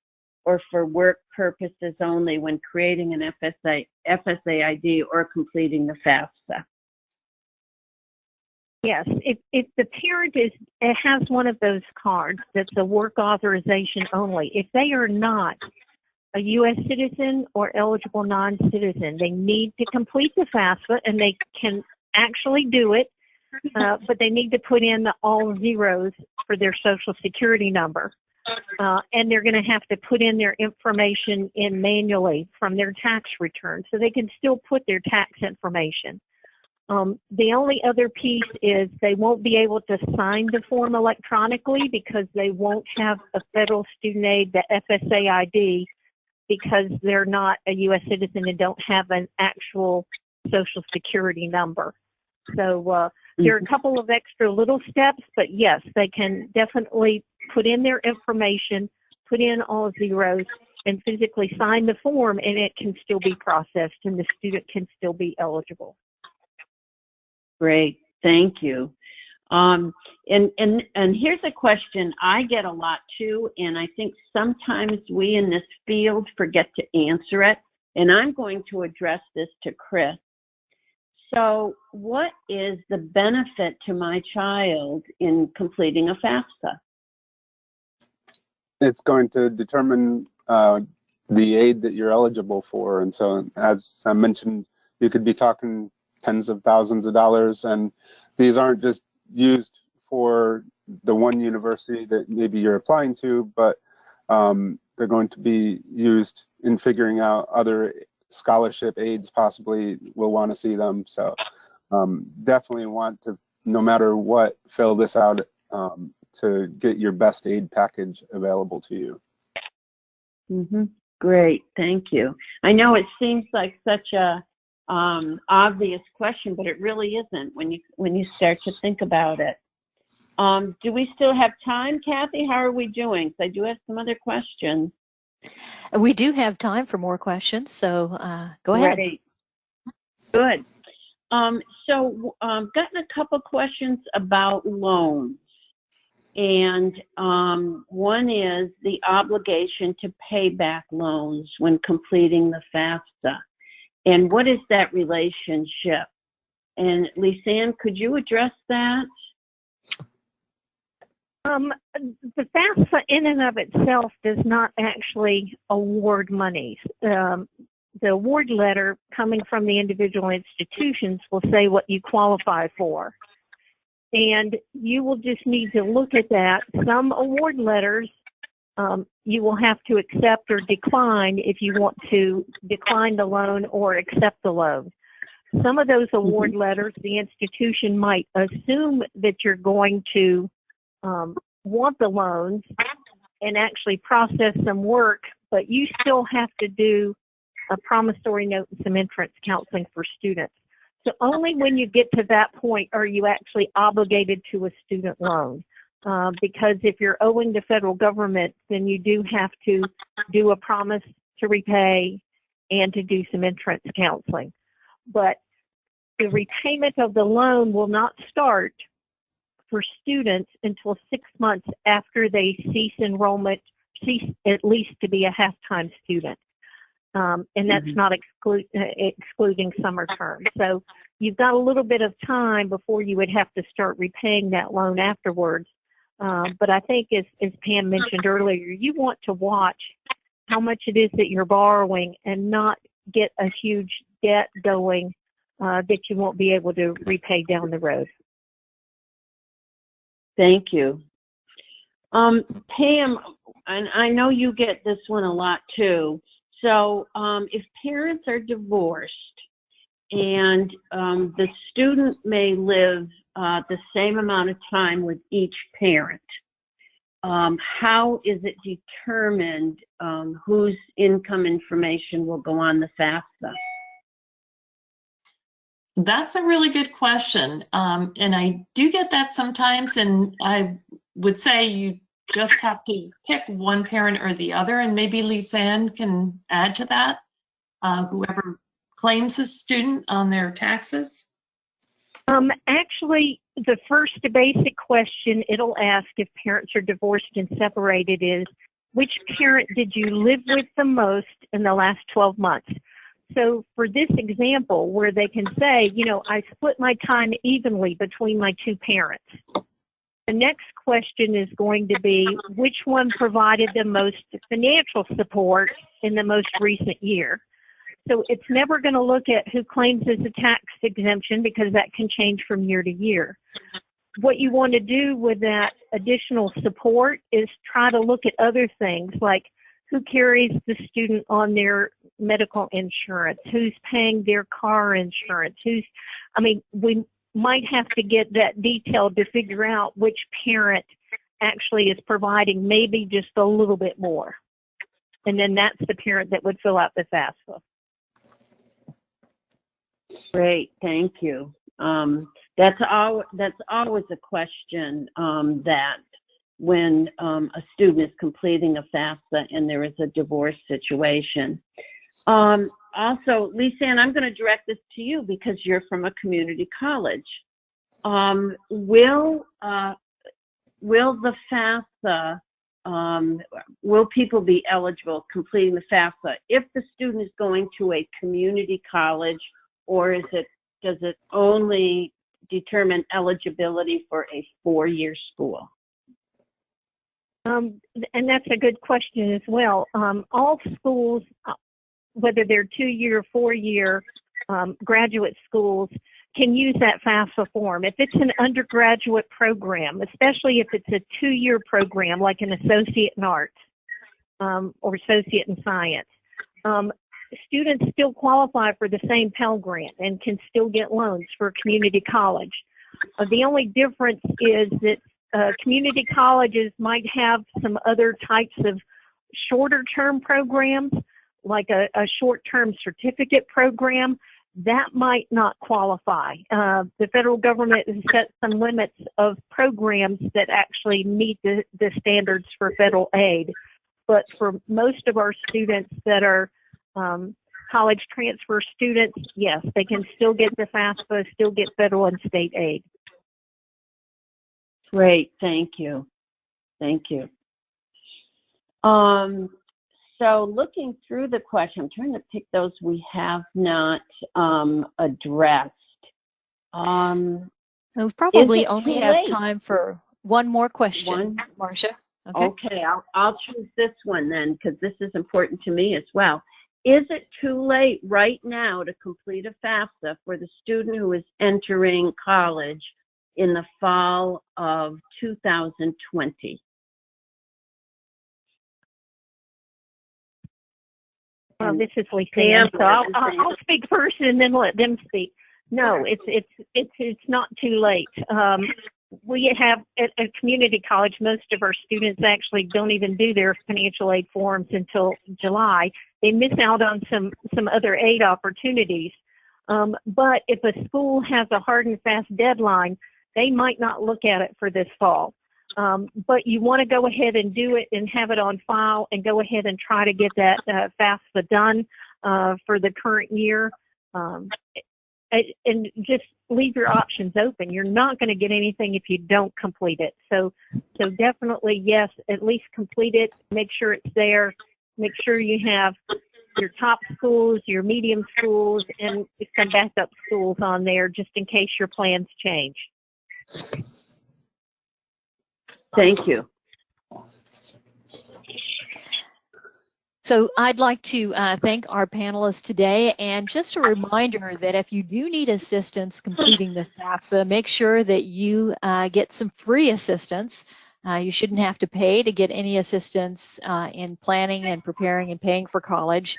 or for work purposes only when creating an FSA ID or completing the FAFSA? Yes, if the parent has one of those cards that's a work authorization only, if they are not a U.S. citizen or eligible non-citizen, they need to complete the FAFSA, and they can actually do it, but they need to put in all zeros for their Social Security number. And they're going to have to put in their information in manually from their tax return, so they can still put their tax information. The only other piece is they won't be able to sign the form electronically because they won't have a federal student aid, the FSA ID, because they're not a U.S. citizen and don't have an actual Social Security number. So there are a couple of extra little steps, but yes, they can definitely put in their information, put in all zeros, and physically sign the form, and it can still be processed, and the student can still be eligible. Great, thank you. And here's a question I get a lot too, and I think sometimes we in this field forget to answer it, and I'm going to address this to Chris. So what is the benefit to my child in completing a FAFSA? It's going to determine the aid that you're eligible for. And so, as I mentioned, you could be talking tens of thousands of dollars, and these aren't just used for the one university that maybe you're applying to, but they're going to be used in figuring out other scholarship aids possibly will want to see them. So definitely want to, no matter what, fill this out to get your best aid package available to you. Mm-hmm. Great, thank you. I know it seems like such a obvious question, but it really isn't when you start to think about it. Do we still have time, Kathy? How are we doing? So I do have some other questions. We do have time for more questions, so go ahead. Great. Good. So gotten a couple questions about loans. And one is the obligation to pay back loans when completing the FAFSA. And what is that relationship? And Lisanne, could you address that? The FAFSA in and of itself does not actually award monies. The award letter coming from the individual institutions will say what you qualify for. And you will just need to look at that. Some award letters you will have to accept or decline if you want to decline the loan or accept the loan. Some of those award letters, the institution might assume that you're going to want the loans and actually process some work, but you still have to do a promissory note and some entrance counseling for students. So only when you get to that point are you actually obligated to a student loan. Because if you're owing the federal government, then you do have to do a promise to repay and to do some entrance counseling. But the repayment of the loan will not start for students until 6 months after they cease at least to be a half-time student. And that's not excluding summer term. So you've got a little bit of time before you would have to start repaying that loan afterwards. But I think as Pam mentioned earlier, you want to watch how much it is that you're borrowing and not get a huge debt going that you won't be able to repay down the road. Thank you. Pam, and I know you get this one a lot too. So if parents are divorced and the student may live the same amount of time with each parent, how is it determined whose income information will go on the FAFSA? That's a really good question. And I do get that sometimes, and I would say you just have to pick one parent or the other, and maybe Lisanne can add to that, whoever claims a student on their taxes. Actually, the first basic question it'll ask if parents are divorced and separated is, which parent did you live with the most in the last 12 months? So for this example, where they can say, you know, I split my time evenly between my two parents. The next question is going to be, which one provided the most financial support in the most recent year? So it's never going to look at who claims as a tax exemption, because that can change from year to year. What you want to do with that additional support is try to look at other things, like who carries the student on their medical insurance, who's paying their car insurance, we might have to get that detailed to figure out which parent actually is providing maybe just a little bit more. And then that's the parent that would fill out the FAFSA. Great, thank you. That's always a question that when a student is completing a FAFSA and there is a divorce situation. Also, Lisanne, I'm going to direct this to you because you're from a community college. Will the FAFSA, will people be eligible completing the FAFSA if the student is going to a community college, or does it only determine eligibility for a 4-year school? And that's a good question as well. All schools, whether they're 2-year, 4-year graduate schools, can use that FAFSA form. If it's an undergraduate program, especially if it's a 2-year program like an associate in arts or associate in science, students still qualify for the same Pell Grant and can still get loans for community college. The only difference is that community colleges might have some other types of shorter term programs, like a short-term certificate program. That might not qualify. The federal government has set some limits of programs that actually meet the standards for federal aid. But for most of our students that are college transfer students, yes, they can still get the FAFSA, still get federal and state aid. Great, thank you. Thank you. So looking through the question, I'm trying to pick those we have not addressed. We probably only have time for one more question, Marcia. Okay, I'll choose this one then, because this is important to me as well. Is it too late right now to complete a FAFSA for the student who is entering college in the fall of 2020? Well, this is Lisa, so I'll speak first and then let them speak. No, it's not too late. We have at a community college, most of our students actually don't even do their financial aid forms until July. They miss out on some other aid opportunities. But if a school has a hard and fast deadline, they might not look at it for this fall. But you want to go ahead and do it and have it on file and go ahead and try to get that FAFSA done for the current year. And just leave your options open. You're not going to get anything if you don't complete it. So definitely, yes, at least complete it. Make sure it's there. Make sure you have your top schools, your medium schools, and some backup schools on there just in case your plans change. Thank you. So I'd like to thank our panelists today, and just a reminder that if you do need assistance completing the FAFSA, make sure that you get some free assistance. You shouldn't have to pay to get any assistance in planning and preparing and paying for college.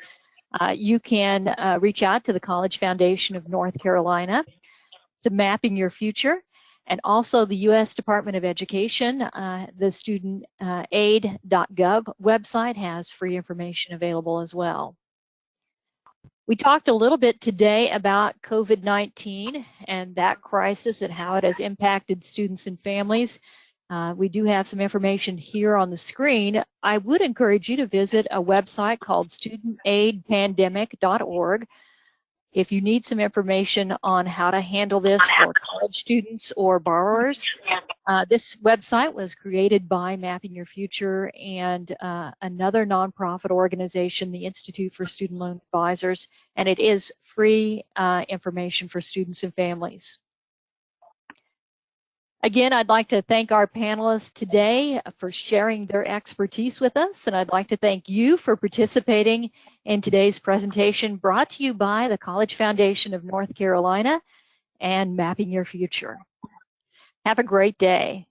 You can reach out to the College Foundation of North Carolina to Mapping Your Future, and also the U.S. Department of Education. The studentaid.gov website has free information available as well. We talked a little bit today about COVID-19 and that crisis and how it has impacted students and families. We do have some information here on the screen. I would encourage you to visit a website called studentaidpandemic.org. If you need some information on how to handle this for college students or borrowers, this website was created by Mapping Your Future and another nonprofit organization, the Institute for Student Loan Advisors, and it is free information for students and families. Again, I'd like to thank our panelists today for sharing their expertise with us, and I'd like to thank you for participating in today's presentation brought to you by the College Foundation of North Carolina and Mapping Your Future. Have a great day.